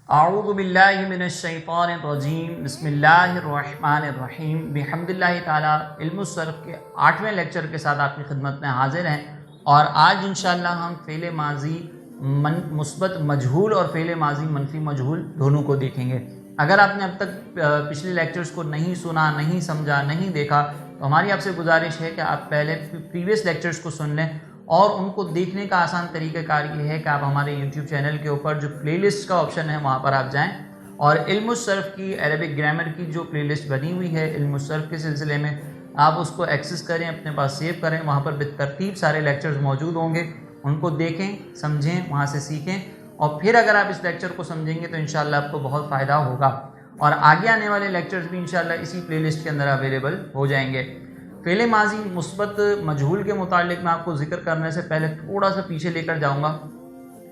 اعوذ باللہ من الشیطان الرجیم، بسم اللہ الرحمن الرحیم۔ بحمد اللہ تعالی علم الصرف کے 8ویں لیکچر کے ساتھ آپ کی خدمت میں حاضر ہیں، اور آج انشاءاللہ ہم فعل ماضی مثبت مجہول اور فعل ماضی منفی مجہول دونوں کو دیکھیں گے۔ اگر آپ نے اب تک پچھلے لیکچرز کو نہیں سنا، نہیں سمجھا، نہیں دیکھا تو ہماری آپ سے گزارش ہے کہ آپ پہلے پریویس لیکچرز کو سن لیں، اور ان کو دیکھنے کا آسان طریقہ کار یہ ہے کہ آپ ہمارے یوٹیوب چینل کے اوپر جو پلے لسٹ کا آپشن ہے وہاں پر آپ جائیں، اور علم الصرف کی عربک گرامر کی جو پلے لسٹ بنی ہوئی ہے علم الصرف کے سلسلے میں، آپ اس کو ایکسس کریں، اپنے پاس سیو کریں۔ وہاں پر بالترتیب سارے لیکچرز موجود ہوں گے، ان کو دیکھیں، سمجھیں، وہاں سے سیکھیں، اور پھر اگر آپ اس لیکچر کو سمجھیں گے تو انشاءاللہ آپ کو بہت فائدہ ہوگا، اور آگے آنے والے لیکچرز بھی انشاءاللہ اسی پلے لسٹ کے اندر اویلیبل ہو جائیں گے۔ فعل ماضی مثبت مجہول کے متعلق میں آپ کو ذکر کرنے سے پہلے تھوڑا سا پیچھے لے کر جاؤں گا،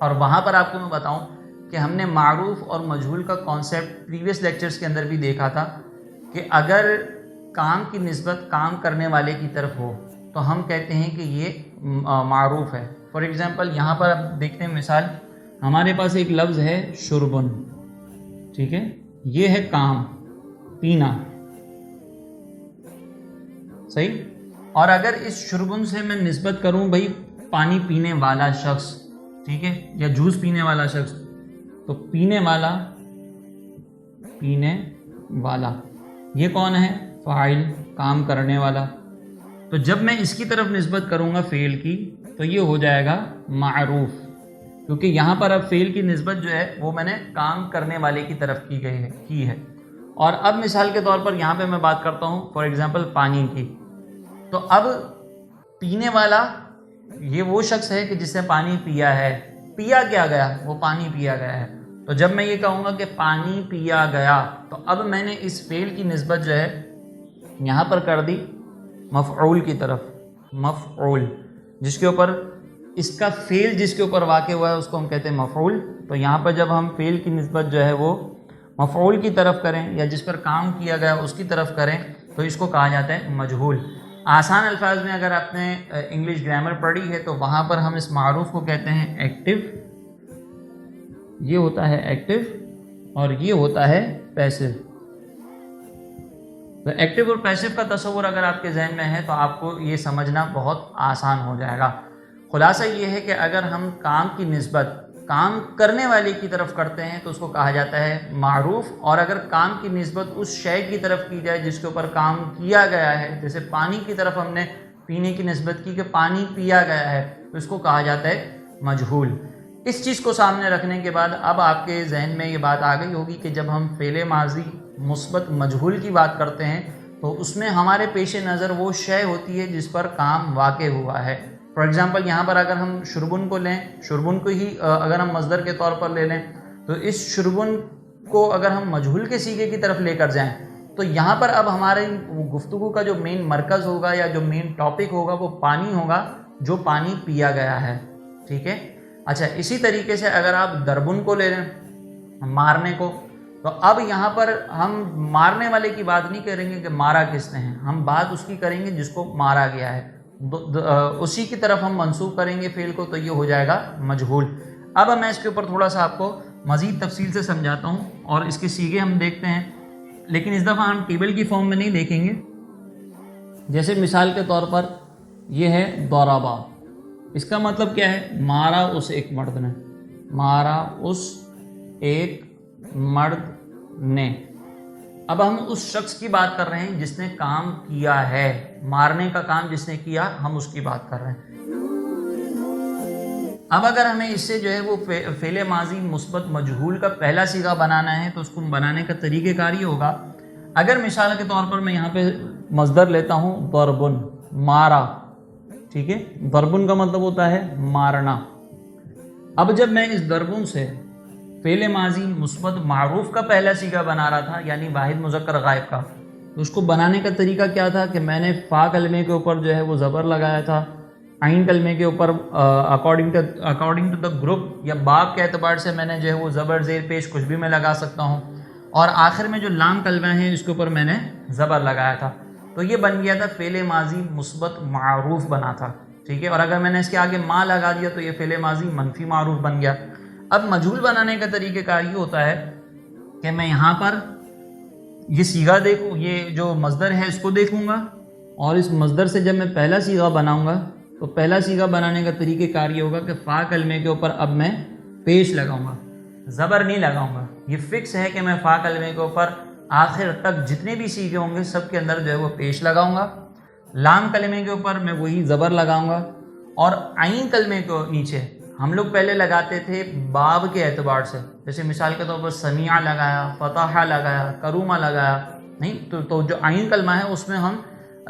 اور وہاں پر آپ کو میں بتاؤں کہ ہم نے معروف اور مجہول کا کانسیپٹ پریویس لیکچرز کے اندر بھی دیکھا تھا کہ اگر کام کی نسبت کام کرنے والے کی طرف ہو تو ہم کہتے ہیں کہ یہ معروف ہے۔ فار ایگزامپل یہاں پر آپ دیکھتے ہیں مثال، ہمارے پاس ایک لفظ ہے شربن، ٹھیک ہے، یہ ہے کام، پینا، صحیح۔ اور اگر اس شربن سے میں نسبت کروں بھائی پانی پینے والا شخص، ٹھیک ہے، یا جوس پینے والا شخص، تو پینے والا، پینے والا یہ کون ہے؟ فاعل، کام کرنے والا۔ تو جب میں اس کی طرف نسبت کروں گا فعل کی تو یہ ہو جائے گا معروف، کیونکہ یہاں پر اب فعل کی نسبت جو ہے وہ میں نے کام کرنے والے کی طرف کی ہے۔ اور اب مثال کے طور پر یہاں پہ میں بات کرتا ہوں فار ایگزامپل پانی کی، تو اب پینے والا یہ وہ شخص ہے کہ جس نے پانی پیا ہے، پیا کیا گیا؟ وہ پانی پیا گیا ہے۔ تو جب میں یہ کہوں گا کہ پانی پیا گیا تو اب میں نے اس فعل کی نسبت جو ہے یہاں پر کر دی مفعول کی طرف، مفعول جس کے اوپر اس کا فعل جس کے اوپر واقع ہوا ہے اس کو ہم کہتے ہیں مفعول۔ تو یہاں پر جب ہم فعل کی نسبت جو ہے وہ مفعول کی طرف کریں یا جس پر کام کیا گیا اس کی طرف کریں تو اس کو کہا جاتا ہے مجہول۔ آسان الفاظ میں اگر آپ نے انگلش گرامر پڑھی ہے تو وہاں پر ہم اس معروف کو کہتے ہیں ایکٹیو، یہ ہوتا ہے ایکٹیو، اور یہ ہوتا ہے پیسو۔ تو ایکٹیو اور پیسو کا تصور اگر آپ کے ذہن میں ہے تو آپ کو یہ سمجھنا بہت آسان ہو جائے گا۔ خلاصہ یہ ہے کہ اگر ہم کام کی نسبت کام کرنے والے کی طرف کرتے ہیں تو اس کو کہا جاتا ہے معروف، اور اگر کام کی نسبت اس شے کی طرف کی جائے جس کے اوپر کام کیا گیا ہے، جیسے پانی کی طرف ہم نے پینے کی نسبت کی کہ پانی پیا گیا ہے، تو اس کو کہا جاتا ہے مجہول۔ اس چیز کو سامنے رکھنے کے بعد اب آپ کے ذہن میں یہ بات آ گئی ہوگی کہ جب ہم فعل ماضی مثبت مجہول کی بات کرتے ہیں تو اس میں ہمارے پیش نظر وہ شے ہوتی ہے جس پر کام واقع ہوا ہے۔ فار ایگزامپل یہاں پر اگر ہم شربن کو لیں، شربن کو ہی اگر ہم مصدر کے طور پر لے لیں تو اس شربن کو اگر ہم مجہول کے صیغے کی طرف لے کر جائیں تو یہاں پر اب ہمارے گفتگو کا جو مین مرکز ہوگا یا جو مین ٹاپک ہوگا وہ پانی ہوگا، جو پانی پیا گیا ہے، ٹھیک ہے۔ اچھا، اسی طریقے سے اگر آپ دربن کو لے لیں، مارنے کو، تو اب یہاں پر ہم مارنے والے کی بات نہیں کریں گے کہ مارا کس نے ہے، ہم بات اس کی کریں گے جس کو مارا گیا ہے، اسی کی طرف ہم منسوب کریں گے فعل کو، تو یہ ہو جائے گا مجہول۔ اب میں اس کے اوپر تھوڑا سا آپ کو مزید تفصیل سے سمجھاتا ہوں اور اس کے صیغے ہم دیکھتے ہیں، لیکن اس دفعہ ہم ٹیبل کی فارم میں نہیں دیکھیں گے۔ جیسے مثال کے طور پر یہ ہے ضربا، اس کا مطلب کیا ہے؟ مارا اس ایک مرد نے، مارا اس ایک مرد نے۔ اب ہم اس شخص کی بات کر رہے ہیں جس نے کام کیا ہے، مارنے کا کام جس نے کیا، ہم اس کی بات کر رہے ہیں۔ اب اگر ہمیں اس سے جو ہے وہ فعل ماضی مثبت مجہول کا پہلا صیغہ بنانا ہے تو اس کو بنانے کا طریقہ کار یہ ہوگا، اگر مثال کے طور پر میں یہاں پہ مصدر لیتا ہوں ضربن، مارا، ٹھیک ہے، ضربن کا مطلب ہوتا ہے مارنا۔ اب جب میں اس ضربن سے فعل ماضی مثبت معروف کا پہلا صیغہ بنا رہا تھا، یعنی واحد مذکر غائب کا، تو اس کو بنانے کا طریقہ کیا تھا کہ میں نے فا کلمے کے اوپر جو ہے وہ زبر لگایا تھا، عین کلمے کے اوپر اکارڈنگ ٹو دا گروپ یا باب کے اعتبار سے میں نے جو ہے وہ زبر زیر پیش کچھ بھی میں لگا سکتا ہوں، اور آخر میں جو لام کلمہ ہے اس کے اوپر میں نے زبر لگایا تھا، تو یہ بن گیا تھا فعل ماضی مثبت معروف بنا تھا، ٹھیک ہے۔ اور اگر میں نے اس کے آگے ما لگا دیا تو یہ فعل ماضی منفی معروف بن گیا۔ اب مجہول بنانے کا طریقہ کار یہ ہوتا ہے کہ میں یہاں پر یہ صیغہ دیکھوں، یہ جو مصدر ہے اس کو دیکھوں گا، اور اس مصدر سے جب میں پہلا صیغہ بناؤں گا تو پہلا صیغہ بنانے کا طریقہ کار یہ ہوگا کہ فا کلمے کے اوپر اب میں پیش لگاؤں گا، زبر نہیں لگاؤں گا۔ یہ فکس ہے کہ میں فا کلمے کے اوپر آخر تک جتنے بھی صیغے ہوں گے سب کے اندر جو ہے وہ پیش لگاؤں گا۔ لام کلمے کے اوپر میں وہی زبر لگاؤں گا، اور عین کلمے کو نیچے ہم لوگ پہلے لگاتے تھے باب کے اعتبار سے، جیسے مثال کے طور پر سمیع لگایا، فتح لگایا، کرومہ لگایا، نہیں تو جو عین کلمہ ہے اس میں ہم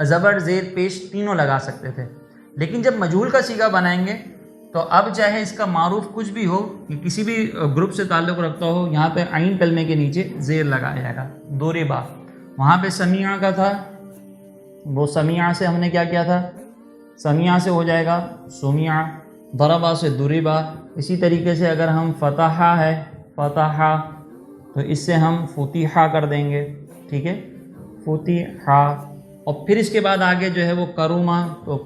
زبر زیر پیش تینوں لگا سکتے تھے۔ لیکن جب مجہول کا صیغہ بنائیں گے تو اب چاہے اس کا معروف کچھ بھی ہو، کہ کسی بھی گروپ سے تعلق رکھتا ہو، یہاں پہ عین کلمے کے نیچے زیر لگایا جائے گا۔ ضربا وہاں پہ سمیع کا تھا، وہ سمیع سے ہم نے کیا کیا تھا، سمیع سے ہو جائے گا سمیع، ضربا سے ضربا۔ اسی طریقے سے اگر ہم فتحہ ہے فتحہ، تو اس سے ہم فتحہ کر دیں گے، ٹھیک ہے، فتحہ۔ اور پھر اس کے بعد آگے جو ہے وہ کرومہ، تو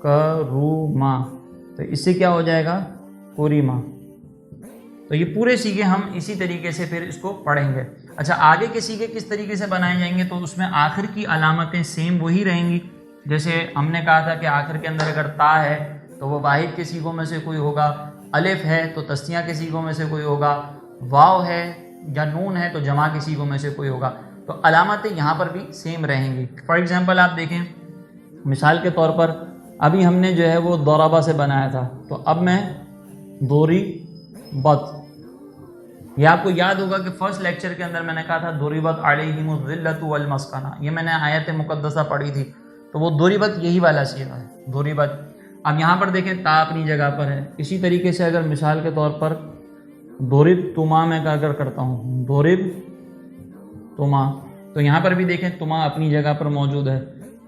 کرومہ، تو اس سے کیا ہو جائے گا کریمہ۔ تو یہ پورے صیغے ہم اسی طریقے سے پھر اس کو پڑھیں گے۔ اچھا، آگے کے صیغے کس طریقے سے بنائے جائیں گے، تو اس میں آخر کی علامتیں سیم وہی رہیں گی۔ جیسے ہم نے کہا تھا کہ آخر کے اندر اگر تا ہے تو وہ واحد کے صیغوں میں سے کوئی ہوگا، الف ہے تو تسنیہ کے صیغوں میں سے کوئی ہوگا، واو ہے یا نون ہے تو جمع کے صیغوں میں سے کوئی ہوگا۔ تو علامتیں یہاں پر بھی سیم رہیں گی۔ فار ایگزامپل آپ دیکھیں، مثال کے طور پر ابھی ہم نے جو ہے وہ ضربا سے بنایا تھا، تو اب میں ضربت، یہ آپ کو یاد ہوگا کہ فرسٹ لیکچر کے اندر میں نے کہا تھا ضربت علیہم الذلۃ والمسکنہ، یہ میں نے آیت مقدسہ پڑھی تھی، تو وہ ضربت یہی والا صیغہ ہے، ضربت۔ اب یہاں پر دیکھیں تا اپنی جگہ پر ہے۔ اسی طریقے سے اگر مثال کے طور پر ضربتما میں اگر کرتا ہوں ضربتما، تو یہاں پر بھی دیکھیں تما اپنی جگہ پر موجود ہے۔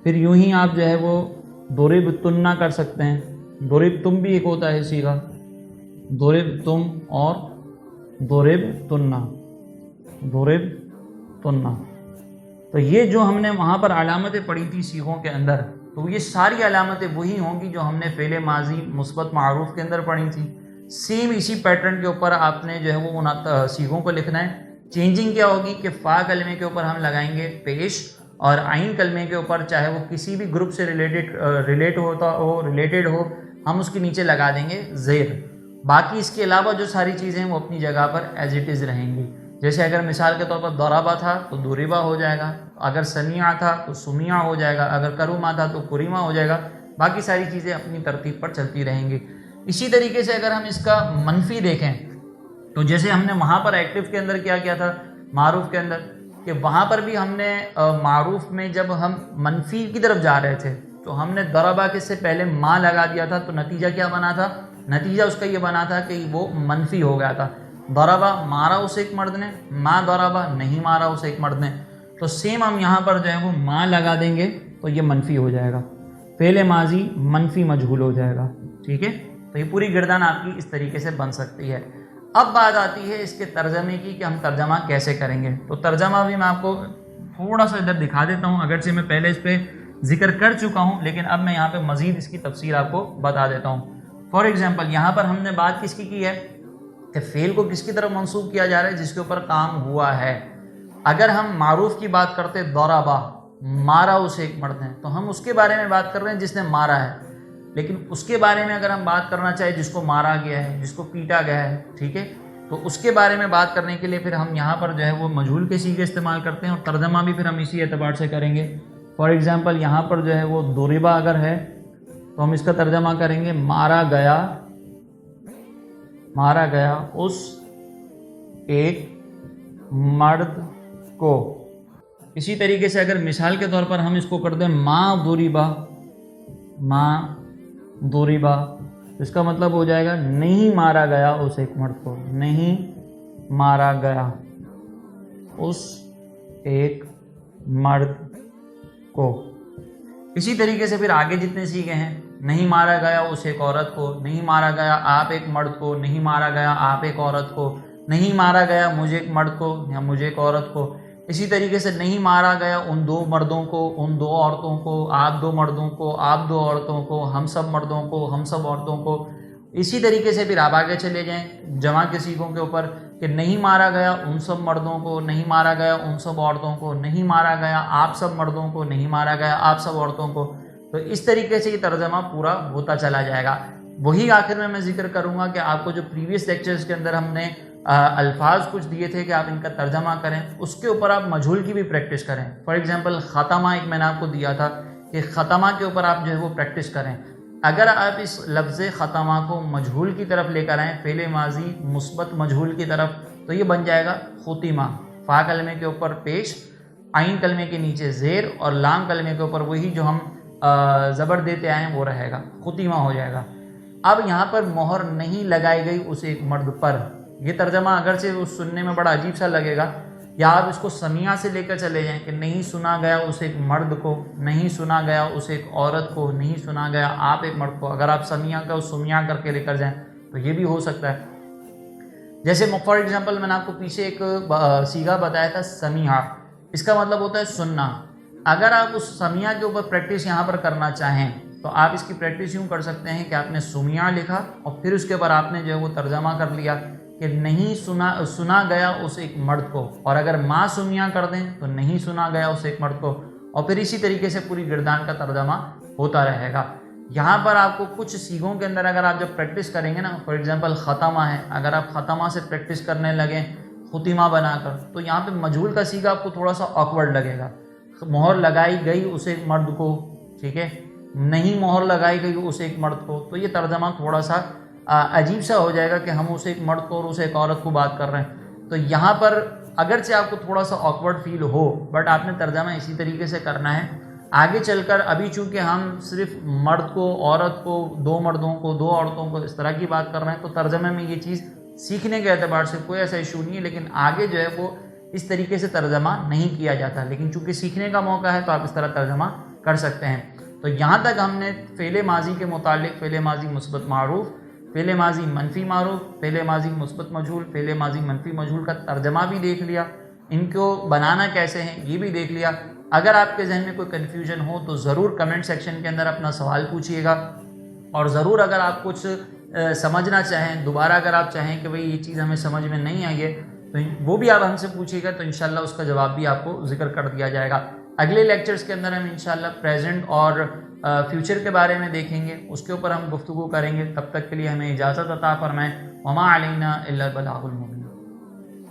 پھر یوں ہی آپ جو ہے وہ ضربتن کر سکتے ہیں، ضربتم بھی ایک ہوتا ہے صیغہ، ضربتم اور ضربتن، تو یہ جو ہم نے وہاں پر علامتیں پڑھی تھی صیغوں کے اندر، تو یہ ساری علامتیں وہی ہوں گی جو ہم نے فعل ماضی مثبت معروف کے اندر پڑھی تھی۔ سیم اسی پیٹرن کے اوپر آپ نے جو ہے وہ ان صیغوں کو لکھنا ہے۔ چینجنگ کیا ہوگی کہ فا کلمے کے اوپر ہم لگائیں گے پیش، اور عین کلمے کے اوپر چاہے وہ کسی بھی گروپ سے ریلیٹڈ ہو ہم اس کے نیچے لگا دیں گے زیر۔ باقی اس کے علاوہ جو ساری چیزیں وہ اپنی جگہ پر ایز اٹ از رہیں گی۔ جیسے اگر مثال کے طور پر ضربا تھا تو ضربا ہو جائے گا، اگر سمیع تھا تو سمیع ہو جائے گا، اگر کرومہ تھا تو کریمہ ہو جائے گا، باقی ساری چیزیں اپنی ترتیب پر چلتی رہیں گی۔ اسی طریقے سے اگر ہم اس کا منفی دیکھیں تو جیسے ہم نے وہاں پر ایکٹیو کے اندر کیا کیا تھا، معروف کے اندر، کہ وہاں پر بھی ہم نے معروف میں جب ہم منفی کی طرف جا رہے تھے تو ہم نے ضربا کے سے پہلے ما لگا دیا تھا، تو نتیجہ کیا بنا تھا، نتیجہ اس کا یہ بنا تھا کہ وہ منفی ہو گیا تھا۔ ضربا مارا اسے ایک مرد نے، ما ضربا نہیں مارا اسے ایک مرد نے، تو سیم ہم یہاں پر جو ہے وہ ما لگا دیں گے تو یہ منفی ہو جائے گا، فعل ماضی منفی مجہول ہو جائے گا، ٹھیک ہے۔ تو یہ پوری گردان آپ کی اس طریقے سے بن سکتی ہے۔ اب بات آتی ہے اس کے ترجمے کی کہ ہم ترجمہ کیسے کریں گے۔ تو ترجمہ بھی میں آپ کو تھوڑا سا ادھر دکھا دیتا ہوں، اگرچہ میں پہلے اس پہ ذکر کر چکا ہوں، لیکن اب میں یہاں پہ مزید اس کی تفصیل آپ کو بتا دیتا ہوں۔ فار ایگزامپل یہاں پر ہم نے بات کس کی ہے کہ فعل کو کس کی طرف منسوب کیا جا رہا ہے، جس کے اوپر کام ہوا ہے۔ اگر ہم معروف کی بات کرتے ضربا، مارا اسے ایک مرد نے، تو ہم اس کے بارے میں بات کر رہے ہیں جس نے مارا ہے، لیکن اس کے بارے میں اگر ہم بات کرنا چاہے جس کو مارا گیا ہے، جس کو پیٹا گیا ہے، ٹھیک ہے، تو اس کے بارے میں بات کرنے کے لیے پھر ہم یہاں پر جو ہے وہ مجہول کے صیغے استعمال کرتے ہیں، اور ترجمہ بھی پھر ہم اسی اعتبار سے کریں گے۔ فار ایگزامپل یہاں پر جو ہے وہ ضربا اگر ہے تو ہم اس کا ترجمہ کریں گے مارا گیا اس ایک مرد کو۔ اسی طریقے سے اگر مثال کے طور پر ہم اس کو کر دیں ما ضربا، اس کا مطلب ہو جائے گا نہیں مارا گیا اس ایک مرد کو، نہیں مارا گیا اس ایک مرد کو۔ اسی طریقے سے پھر آگے جتنے صیغے ہیں، نہیں مارا گیا اس ایک عورت کو، نہیں مارا گیا آپ ایک مرد کو، نہیں مارا گیا آپ ایک عورت کو، نہیں مارا گیا مجھے ایک مرد کو یا مجھے ایک عورت کو۔ اسی طریقے سے نہیں مارا گیا ان دو مردوں کو، ان دو عورتوں کو، آپ دو مردوں کو، آپ دو عورتوں کو، ہم سب مردوں کو، ہم سب عورتوں کو۔ اسی طریقے سے پھر آپ آگے چلے جائیں جمع کے سیغوں کے اوپر کہ نہیں مارا گیا ان سب مردوں کو، نہیں مارا گیا ان سب عورتوں کو، نہیں مارا گیا آپ سب مردوں کو، نہیں مارا گیا آپ سب عورتوں کو. تو اس طریقے سے یہ ترجمہ پورا ہوتا چلا جائے گا. وہی آخر میں ذکر کروں گا کہ آپ کو جو پریویس لیکچرز کے اندر ہم نے الفاظ کچھ دیے تھے کہ آپ ان کا ترجمہ کریں، اس کے اوپر آپ مجہول کی بھی پریکٹس کریں. فار ایگزامپل خاتمہ ایک میں نے آپ کو دیا تھا کہ ختمہ کے اوپر آپ جو ہے وہ پریکٹس کریں. اگر آپ اس لفظ ختمہ کو مجہول کی طرف لے کر آئیں، فعل ماضی مثبت مجہول کی طرف، تو یہ بن جائے گا ختمہ. فا کلمے کے اوپر پیش، عین کلمے کے نیچے زیر، اور لام کلمے کے اوپر وہی جو ہم زبر دیتے آئے ہیں وہ رہے گا، ختمہ ہو جائے گا. اب یہاں پر مہر نہیں لگائی گئی اس ایک مرد پر. یہ ترجمہ اگرچہ سننے میں بڑا عجیب سا لگے گا، یا آپ اس کو سمیع سے لے کر چلے جائیں کہ نہیں سنا گیا اس ایک مرد کو، نہیں سنا گیا اس ایک عورت کو، نہیں سنا گیا آپ ایک مرد کو. اگر آپ سمیع کا سمیع کر کے لے کر جائیں تو یہ بھی ہو سکتا ہے. جیسے فار ایگزامپل میں نے آپ کو پیچھے ایک صیغہ بتایا تھا سمیع، اس کا مطلب ہوتا ہے سننا. اگر آپ اس سمیع کے اوپر پریکٹس یہاں پر کرنا چاہیں تو آپ اس کی پریکٹس یوں کر سکتے ہیں کہ آپ نے سمیع لکھا اور پھر اس کے اوپر آپ نے جو ہے وہ ترجمہ کر لیا کہ نہیں سنا گیا اس ایک مرد کو. اور اگر ما سمیع کر دیں تو نہیں سنا گیا اس ایک مرد کو، اور پھر اسی طریقے سے پوری گردان کا ترجمہ ہوتا رہے گا. یہاں پر آپ کو کچھ صیغوں کے اندر اگر آپ جب پریکٹس کریں گے نا، فار ایگزامپل ختمہ ہے، اگر آپ ختمہ سے پریکٹس کرنے لگیں ختمہ بنا کر، تو یہاں پہ مجہول کا صیغہ آپ کو تھوڑا سا آکورڈ لگے گا. مہر لگائی گئی اس ایک مرد کو، ٹھیک ہے، نہیں مہر لگائی گئی اس ایک مرد کو، تو یہ ترجمہ تھوڑا سا عجیب سا ہو جائے گا کہ ہم اس ایک مرد کو اور اس ایک عورت کو بات کر رہے ہیں. تو یہاں پر اگرچہ آپ کو تھوڑا سا آکورڈ فیل ہو، بٹ آپ نے ترجمہ اسی طریقے سے کرنا ہے. آگے چل کر ابھی چونکہ ہم صرف مرد کو، عورت کو، دو مردوں کو، دو عورتوں کو، اس طرح کی بات کر رہے ہیں، تو ترجمے میں یہ چیز سیکھنے کے اعتبار سے کوئی ایسا ایشو نہیں ہے. لیکن آگے جو ہے وہ اس طریقے سے ترجمہ نہیں کیا جاتا، لیکن چونکہ سیکھنے کا موقع ہے تو آپ اس طرح ترجمہ کر سکتے ہیں. تو یہاں تک ہم نے فعل ماضی کے متعلق فعل ماضی مثبت معروف، فعل ماضی منفی معروف، فعل ماضی مثبت مجہول، فعل ماضی منفی مجہول کا ترجمہ بھی دیکھ لیا، ان کو بنانا کیسے ہیں یہ بھی دیکھ لیا. اگر آپ کے ذہن میں کوئی کنفیوژن ہو تو ضرور کمنٹ سیکشن کے اندر اپنا سوال پوچھیے گا، اور ضرور اگر آپ کچھ سمجھنا چاہیں دوبارہ، اگر آپ چاہیں کہ بھئی یہ چیز ہمیں سمجھ میں نہیں آئی ہے تو وہ بھی آپ ہم سے پوچھیے گا، تو انشاءاللہ اس کا جواب بھی آپ کو ذکر کر دیا جائے گا. اگلے لیکچرز کے اندر ہم انشاءاللہ پریزنٹ اور فیوچر کے بارے میں دیکھیں گے، اس کے اوپر ہم گفتگو کریں گے. تب تک کے لیے ہمیں اجازت عطا فرمائیں. وما علینا الا البلاغ المبین.